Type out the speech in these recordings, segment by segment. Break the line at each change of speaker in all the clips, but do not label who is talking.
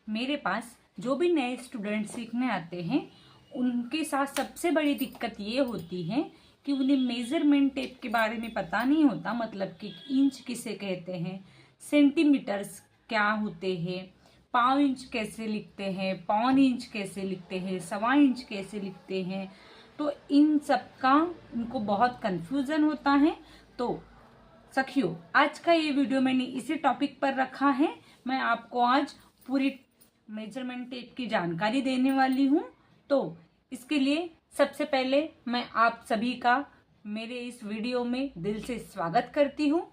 मेरे पास जो भी नए स्टूडेंट सीखने आते हैं उनके साथ सबसे बड़ी दिक्कत ये होती है कि उन्हें मेजरमेंट टेप के बारे में पता नहीं होता। मतलब कि इंच किसे कहते हैं, सेंटीमीटर्स क्या होते हैं, पाव इंच कैसे लिखते हैं, पौन इंच कैसे लिखते हैं, सवा इंच कैसे लिखते हैं। तो इन सब का उनको बहुत कंफ्यूजन होता है। तो सखियों, आज का ये वीडियो मैंने इसी टॉपिक पर रखा है। मैं आपको आज पूरी मेजरमेंट टेप की जानकारी देने वाली हूँ। तो इसके लिए सबसे पहले मैं आप सभी का मेरे इस वीडियो में दिल से स्वागत करती हूँ।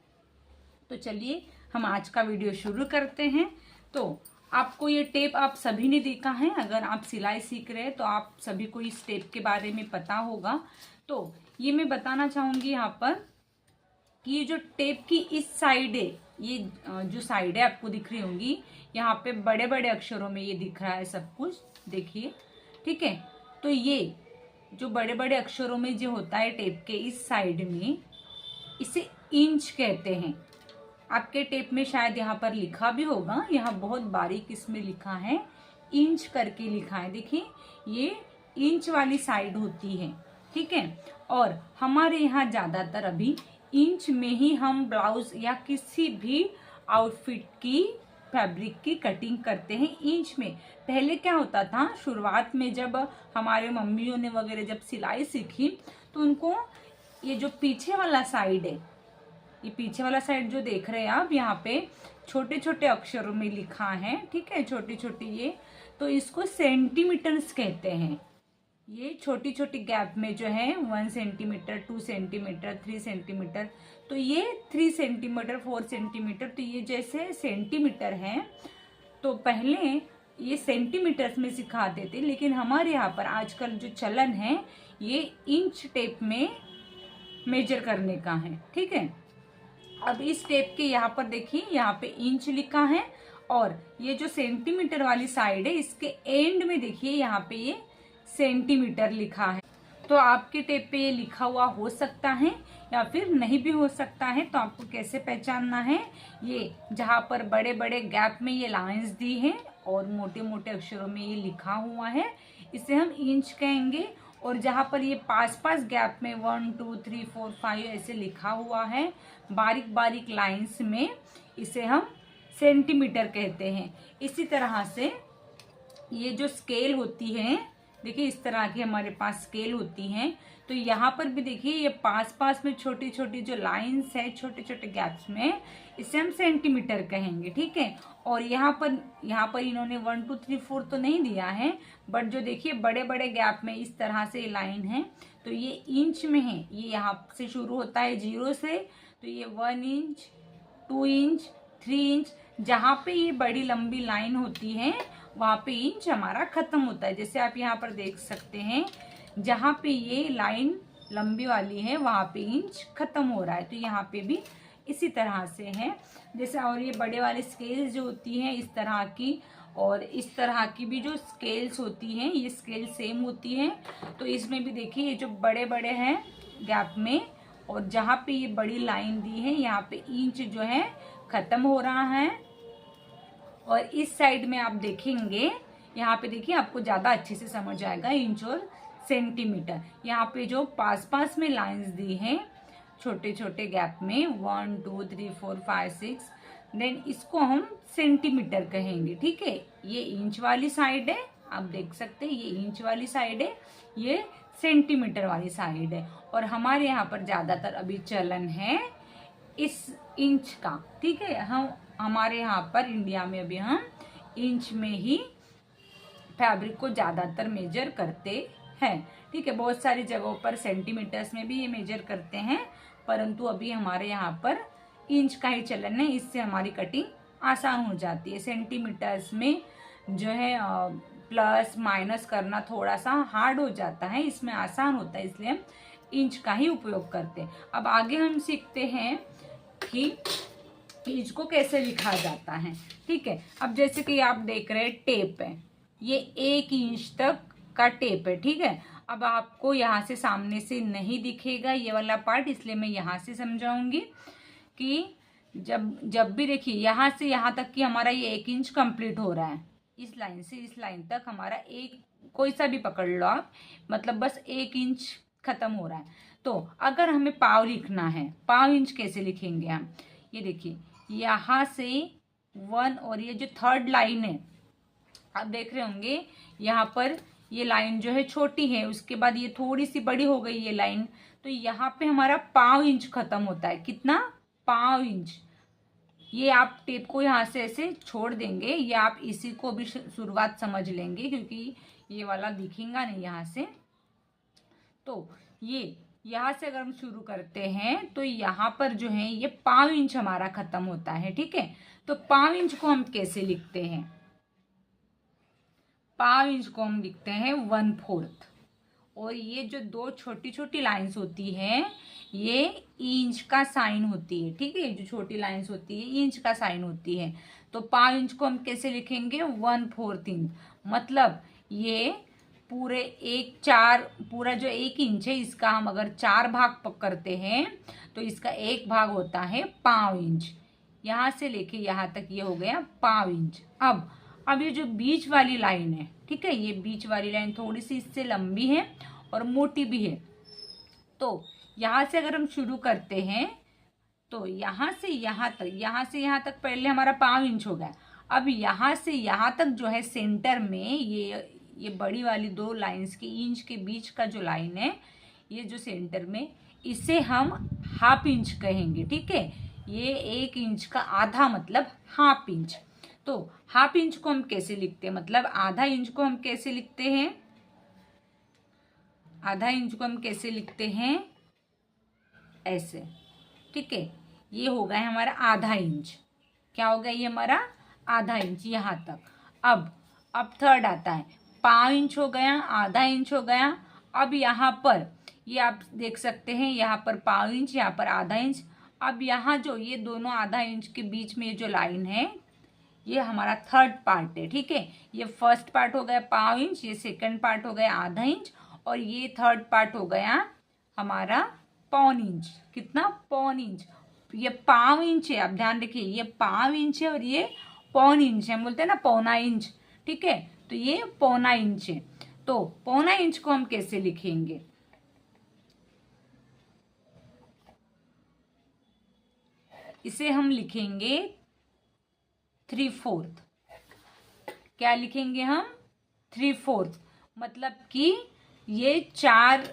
तो चलिए हम आज का वीडियो शुरू करते हैं। तो आपको ये टेप आप सभी ने देखा है। अगर आप सिलाई सीख रहे हैं तो आप सभी को इस टेप के बारे में पता होगा। तो ये मैं बताना चाहूंगी यहाँ पर कि ये जो टेप की इस साइड है, ये जो साइड है आपको दिख रही होंगी, यहाँ पे बड़े बड़े अक्षरों में ये दिख रहा है सब कुछ, देखिए, ठीक है। तो ये जो बड़े बड़े अक्षरों में जो होता है टेप के इस साइड में, इसे इंच कहते हैं। आपके टेप में शायद यहाँ पर लिखा भी होगा, यहाँ बहुत बारीक इसमें लिखा है, इंच करके लिखा है। देखिए ये इंच वाली साइड होती है, ठीक है। और हमारे यहाँ ज्यादातर अभी इंच में ही हम ब्लाउज या किसी भी आउटफिट की फैब्रिक की कटिंग करते हैं, इंच में। पहले क्या होता था, शुरुआत में जब हमारे मम्मियों ने वगैरह जब सिलाई सीखी तो उनको ये जो पीछे वाला साइड है, ये पीछे वाला साइड जो देख रहे हैं आप, यहाँ पे छोटे छोटे अक्षरों में लिखा है, ठीक है, छोटी छोटी ये, तो इसको सेंटीमीटर्स कहते हैं। ये छोटी छोटी गैप में जो है 1 सेंटीमीटर, 2 सेंटीमीटर, 3 सेंटीमीटर, तो ये 3 सेंटीमीटर, 4 सेंटीमीटर, तो ये जैसे सेंटीमीटर है। तो पहले ये सेंटीमीटर्स में सिखाते थे, लेकिन हमारे यहाँ पर आजकल जो चलन है ये इंच टेप में मेजर करने का है, ठीक है। अब इस टेप के यहाँ पर देखिए, यहाँ पे इंच लिखा है और ये जो सेंटीमीटर वाली साइड है इसके एंड में देखिए यहाँ पे ये सेंटीमीटर लिखा है। तो आपके टेप पे ये लिखा हुआ हो सकता है या फिर नहीं भी हो सकता है। तो आपको कैसे पहचानना है, ये जहाँ पर बड़े बड़े गैप में ये लाइंस दी है और मोटे मोटे अक्षरों में ये लिखा हुआ है, इसे हम इंच कहेंगे। और जहाँ पर ये पास पास गैप में 1 2 3 4 5 ऐसे लिखा हुआ है बारीक बारीक लाइंस में, इसे हम सेंटीमीटर कहते हैं। इसी तरह से ये जो स्केल होती है, देखिए इस तरह की हमारे पास स्केल होती हैं। तो यहाँ पर भी देखिए ये पास पास में छोटी छोटी जो लाइंस है छोटे छोटे गैप्स में, इसे हम सेंटीमीटर कहेंगे, ठीक है। और यहाँ पर इन्होंने 1 2 3 4 तो नहीं दिया है, बट जो देखिए बड़े बड़े गैप में इस तरह से लाइन है, तो ये इंच में है। ये यहाँ से शुरू होता है 0 से, तो ये 1 इंच, 2 इंच, 3 इंच, जहाँ पे ये बड़ी लंबी लाइन होती है वहां पे इंच हमारा खत्म होता है। जैसे आप यहाँ पर देख सकते हैं, जहाँ पे ये लाइन लंबी वाली है वहां पे इंच खत्म हो रहा है। तो यहाँ पे भी इसी तरह से है जैसे। और ये बड़े वाले स्केल्स जो होती हैं इस तरह की, और इस तरह की भी जो स्केल्स होती हैं, ये स्केल सेम होती है। तो इसमें भी देखिए ये जो बड़े बड़े हैं गैप में, और जहाँ पे ये बड़ी लाइन दी है यहाँ पे इंच जो है खत्म हो रहा है। और इस साइड में आप देखेंगे, यहाँ पे देखिए आपको ज्यादा अच्छे से समझ आएगा इंच और सेंटीमीटर। यहाँ पे जो पास पास में लाइंस दी हैं छोटे छोटे गैप में 1 2 3 4 5 6, देन इसको हम सेंटीमीटर कहेंगे, ठीक है। ये इंच वाली साइड है, आप देख सकते हैं ये इंच वाली साइड है, ये सेंटीमीटर वाली साइड है। और हमारे यहाँ पर ज्यादातर अभी चलन है इस इंच का, ठीक है। हमारे यहाँ पर इंडिया में अभी हम इंच में ही फैब्रिक को ज्यादातर मेजर करते हैं, ठीक है। बहुत सारी जगहों पर सेंटीमीटर्स में भी ये मेजर करते हैं, परंतु अभी हमारे यहाँ पर इंच का ही चलन है। इससे हमारी कटिंग आसान हो जाती है। सेंटीमीटर्स में जो है प्लस माइनस करना थोड़ा सा हार्ड हो जाता है, इसमें आसान होता है, इसलिए हम इंच का ही उपयोग करते हैं। अब आगे हम सीखते हैं कि इंच को कैसे लिखा जाता है, ठीक है। अब जैसे कि आप देख रहे हैं टेप है, ये 1 इंच तक का टेप है, ठीक है। अब आपको यहाँ से सामने से नहीं दिखेगा ये वाला पार्ट, इसलिए मैं यहाँ से समझाऊंगी कि जब भी देखिए यहाँ से यहाँ तक कि हमारा ये 1 इंच कंप्लीट हो रहा है, इस लाइन से इस लाइन तक हमारा एक, कोई सा भी पकड़ लो आप, मतलब बस 1 इंच खत्म हो रहा है। तो अगर हमें पाव लिखना है, पाव इंच कैसे लिखेंगे हम, ये देखिए यहाँ से 1 और ये जो थर्ड लाइन है, आप देख रहे होंगे यहाँ पर ये लाइन जो है छोटी है, उसके बाद ये थोड़ी सी बड़ी हो गई ये लाइन, तो यहाँ पे हमारा पाव इंच खत्म होता है। कितना? पाव इंच। ये आप टेप को यहाँ से ऐसे छोड़ देंगे, या आप इसी को भी शुरुआत समझ लेंगे, क्योंकि ये वाला दिखेगा नहीं यहाँ से। तो ये यहाँ से अगर हम शुरू करते हैं तो यहाँ पर जो है ये पाव इंच हमारा खत्म होता है। ठीक है, तो पाव इंच को हम कैसे लिखते हैं? पाव इंच को हम लिखते हैं 1/4। और ये जो दो छोटी छोटी लाइंस होती हैं ये इंच का साइन होती है। ठीक है, जो छोटी लाइंस होती है इंच का साइन होती है। तो पाव इंच को हम कैसे लिखेंगे? 1/4 इंच। मतलब ये पूरे पूरा जो 1 इंच है इसका हम अगर 4 भाग करते हैं तो इसका 1 भाग होता है पाव इंच। यहाँ से लेके यहाँ तक ये हो गया पाव इंच। अब ये जो बीच वाली लाइन है, ठीक है, ये बीच वाली लाइन थोड़ी सी इससे लंबी है और मोटी भी है। तो यहाँ से अगर हम शुरू करते हैं तो यहाँ से यहाँ तक पहले हमारा पाव इंच हो गया। अब यहाँ से यहाँ तक जो है सेंटर में ये बड़ी वाली 2 लाइंस की इंच के बीच का जो लाइन है, ये जो सेंटर में, इसे हम हाफ इंच कहेंगे। ठीक है, ये 1 इंच का आधा मतलब हाफ इंच। तो हाफ इंच को हम कैसे लिखते हैं, मतलब आधा इंच को हम कैसे लिखते हैं? आधा इंच को हम कैसे लिखते हैं? ऐसे। ठीक है, ये हो गया हमारा आधा इंच। क्या हो गया? ये हमारा आधा इंच यहाँ तक। अब थर्ड आता है, पाव इंच हो गया, आधा इंच हो गया। अब यहाँ पर ये आप देख सकते हैं, यहाँ पर पाव इंच, यहाँ पर आधा इंच। अब यहाँ जो ये दोनों आधा इंच के बीच में जो लाइन है ये हमारा थर्ड पार्ट है। ठीक है, ये फर्स्ट पार्ट हो गया पाव इंच, ये सेकंड पार्ट हो गया आधा इंच, और ये थर्ड पार्ट हो गया हमारा पौन इंच। कितना? पौन इंच। ये पाव इंच है, आप ध्यान रखिए, ये पाव इंच है और ये पौन इंच है। हम बोलते हैं ना पौना इंच। ठीक है, तो ये पौना इंच है। तो पौना इंच को हम कैसे लिखेंगे? इसे हम लिखेंगे 3/4। क्या लिखेंगे हम? 3/4। मतलब कि ये 4,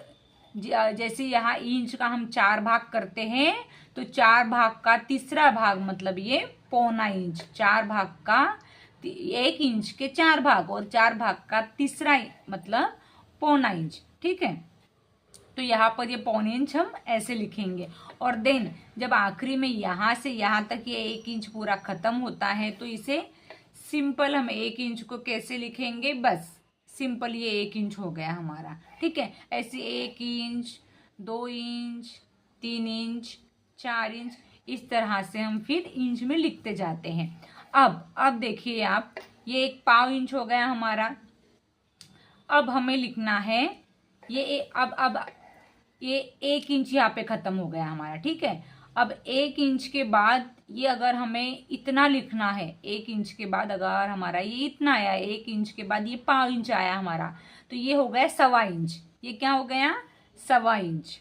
जैसे यहाँ इंच का हम 4 भाग करते हैं तो 4 भाग का तीसरा भाग मतलब ये पौना इंच। 4 भाग का 1 इंच के 4 भाग और 4 भाग का तीसरा मतलब पौना इंच। ठीक है, तो यहाँ पर ये पौने इंच हम ऐसे लिखेंगे। और देन जब आखिरी में यहाँ से यहाँ तक ये 1 इंच पूरा खत्म होता है तो इसे सिंपल हम 1 इंच को कैसे लिखेंगे? बस सिंपल ये 1 इंच हो गया हमारा। ठीक है, ऐसे 1 इंच, 2 इंच, 3 इंच, 4 इंच, इस तरह से हम फिर इंच में लिखते जाते हैं। अब देखिए आप, ये 1 पाव इंच हो गया हमारा। अब हमें लिखना है अब ये 1 इंच यहाँ पे खत्म हो गया हमारा। ठीक है, अब 1 इंच के बाद ये अगर हमें इतना लिखना है, 1 इंच के बाद अगर हमारा ये इतना आया, 1 इंच के बाद ये पाव इंच आया हमारा, तो ये हो गया 1.25 इंच। ये क्या हो गया? 1.25 इंच।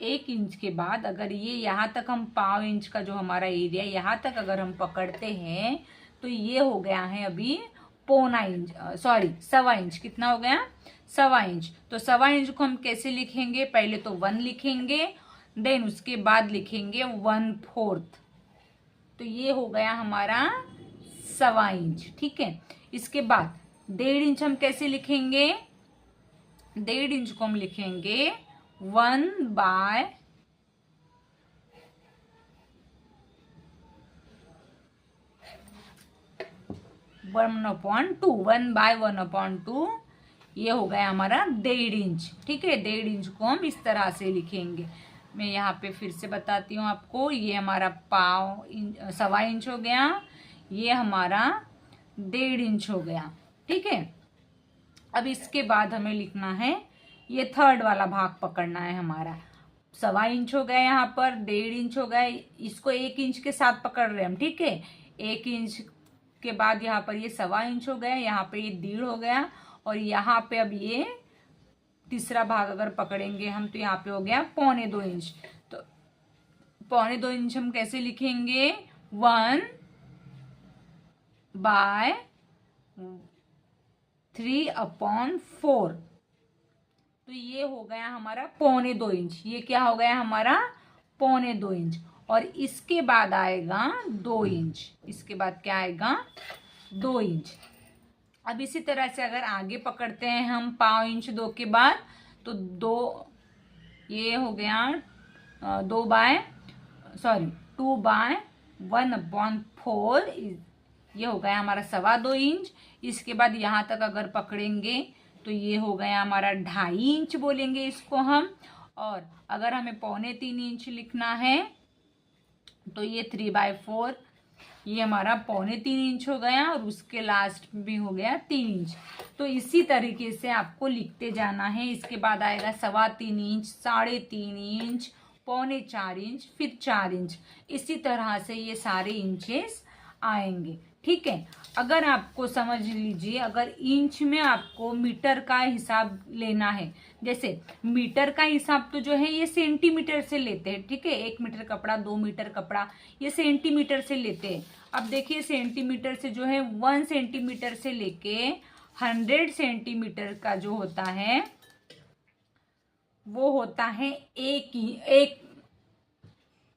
1 इंच के बाद अगर ये यहाँ तक हम पाव इंच का जो हमारा एरिया यहाँ तक अगर हम पकड़ते हैं तो ये हो गया है अभी पौना इंच, सॉरी 1.25 इंच। कितना हो गया? 1.25 इंच। तो 1.25 इंच को हम कैसे लिखेंगे? पहले तो 1 लिखेंगे, देन उसके बाद लिखेंगे 1/4। तो ये हो गया हमारा 1.25 इंच। ठीक है, इसके बाद 1.5 इंच हम कैसे लिखेंगे? 1.5 इंच को हम लिखेंगे 1/2 1/2। ये हो गया हमारा 1.5 इंच। ठीक है, 1.5 इंच को हम इस तरह से लिखेंगे। मैं यहाँ पे फिर से बताती हूँ आपको। ये हमारा 1.25 इंच हो गया, ये हमारा 1.5 इंच हो गया। ठीक है, अब इसके बाद हमें लिखना है, ये थर्ड वाला भाग पकड़ना है हमारा। 1.25 इंच हो गया, यहाँ पर 1.5 इंच हो गया, इसको 1 इंच के साथ पकड़ रहे हैं हम। ठीक है, 1 इंच के बाद यहाँ पर ये 1.25 इंच हो गया, यहाँ पे ये 1.5 हो गया, और यहाँ पे अब ये तीसरा भाग अगर पकड़ेंगे हम तो यहाँ पे हो गया 1.25 इंच। तो 1.25 इंच हम कैसे लिखेंगे, 1/3/4। तो ये हो गया हमारा 1.25 इंच। ये क्या हो गया हमारा 1.25 इंच। और इसके बाद आएगा 2 इंच। इसके बाद क्या आएगा 2 इंच। अब इसी तरह से अगर आगे पकड़ते हैं हम 5 इंच 2 के बाद, तो 2 ये हो गया 2/1/4, ये हो गया हमारा 2.25 इंच। इसके बाद यहाँ तक अगर पकड़ेंगे तो ये हो गया हमारा 2.5 इंच बोलेंगे इसको हम। और अगर हमें 3.25 इंच लिखना है तो ये 3/4, ये हमारा 3.25 इंच हो गया, और उसके लास्ट में भी हो गया 3 इंच। तो इसी तरीके से आपको लिखते जाना है। इसके बाद आएगा 3.25 इंच, 3.5 इंच, 3.25 इंच, फिर 4 इंच। इसी तरह से ये सारे इंचेस आएंगे। ठीक है। अगर आपको समझ लीजिए, अगर इंच में आपको मीटर का हिसाब लेना है, जैसे मीटर का हिसाब तो जो है ये सेंटीमीटर से लेते हैं। ठीक है, 1 मीटर कपड़ा, 2 मीटर कपड़ा, ये सेंटीमीटर से लेते हैं। अब देखिए सेंटीमीटर से जो है 1 सेंटीमीटर से लेके 100 सेंटीमीटर का जो होता है वो होता है 1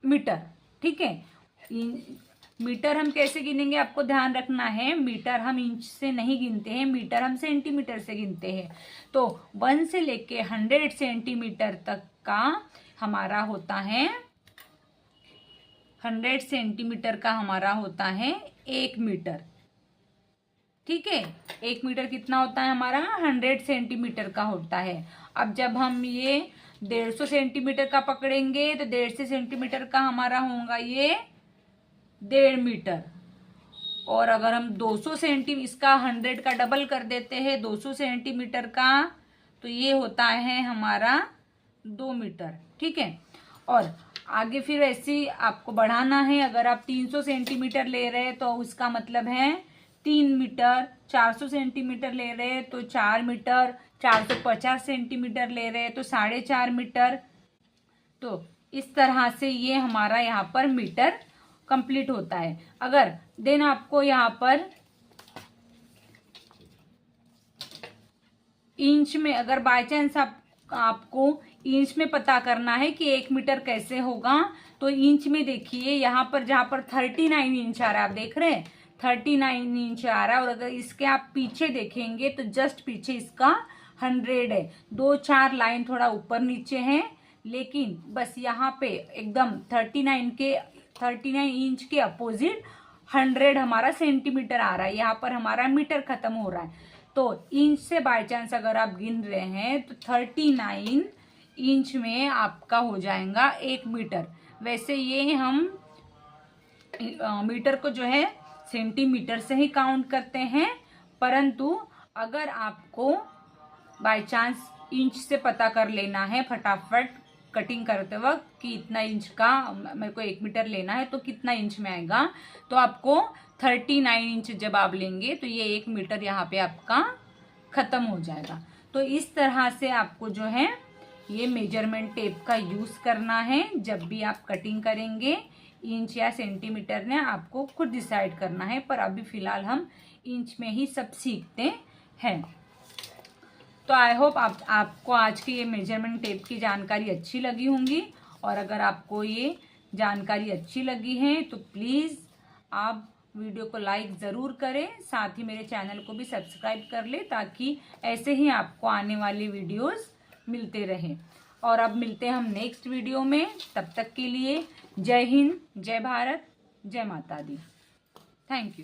मीटर। ठीक है। मीटर हम कैसे गिनेंगे आपको ध्यान रखना है, मीटर हम इंच से नहीं गिनते हैं, मीटर हम सेंटीमीटर से गिनते हैं। तो 1 से लेके 100 सेंटीमीटर तक का हमारा होता है 100 सेंटीमीटर का हमारा होता है 1 मीटर। ठीक है, 1 मीटर कितना होता है हमारा 100 सेंटीमीटर का होता है। अब जब हम ये 150 सेंटीमीटर का पकड़ेंगे तो 150 सेंटीमीटर का हमारा होगा ये 1.5 मीटर। और अगर हम 200 सेंटीमीटर, इसका 100 का डबल कर देते हैं 200 सेंटीमीटर का, तो ये होता है हमारा 2 मीटर। ठीक है। और आगे फिर ऐसे आपको बढ़ाना है। अगर आप 300 सेंटीमीटर ले रहे हैं तो उसका मतलब है 3 मीटर, 400 सेंटीमीटर ले रहे हैं तो 4 मीटर, 450 सेंटीमीटर ले रहे हैं तो 4.5 मीटर। तो इस तरह से ये हमारा यहाँ पर मीटर कंप्लीट होता है। अगर देन आपको यहाँ पर इंच में, अगर बाय चांस आपको इंच में पता करना है कि 1 मीटर कैसे होगा, तो इंच में देखिए यहाँ पर जहां पर 39 इंच आ रहा है, आप देख रहे हैं 39 इंच आ रहा है। और अगर इसके आप पीछे देखेंगे तो जस्ट पीछे इसका 100 है। 2-4 लाइन थोड़ा ऊपर नीचे है, लेकिन बस यहाँ पे एकदम 39 इंच के अपोजिट 100 हमारा सेंटीमीटर आ रहा है। यहाँ पर हमारा मीटर खत्म हो रहा है। तो इंच से बाय चांस अगर आप गिन रहे हैं तो 39 इंच में आपका हो जाएगा 1 मीटर। वैसे ये हम मीटर को जो है सेंटीमीटर से ही काउंट करते हैं, परंतु अगर आपको बाय चांस इंच से पता कर लेना है फटाफट कटिंग करते वक्त कि इतना इंच का मेरे को 1 मीटर लेना है तो कितना इंच में आएगा, तो आपको 39 इंच जब आप लेंगे तो ये 1 मीटर यहाँ पे आपका खत्म हो जाएगा। तो इस तरह से आपको जो है ये मेजरमेंट टेप का यूज करना है। जब भी आप कटिंग करेंगे इंच या सेंटीमीटर ने आपको खुद डिसाइड करना है, पर अभी फिलहाल हम इंच में ही सब सीखते हैं। तो आई होप आपको आज की ये मेजरमेंट टेप की जानकारी अच्छी लगी होंगी। और अगर आपको ये जानकारी अच्छी लगी है तो प्लीज़ आप वीडियो को लाइक ज़रूर करें, साथ ही मेरे चैनल को भी सब्सक्राइब कर ले ताकि ऐसे ही आपको आने वाली वीडियोस मिलते रहें। और अब मिलते हैं हम नेक्स्ट वीडियो में। तब तक के लिए जय हिंद, जय भारत, जय माता दी। Thank you.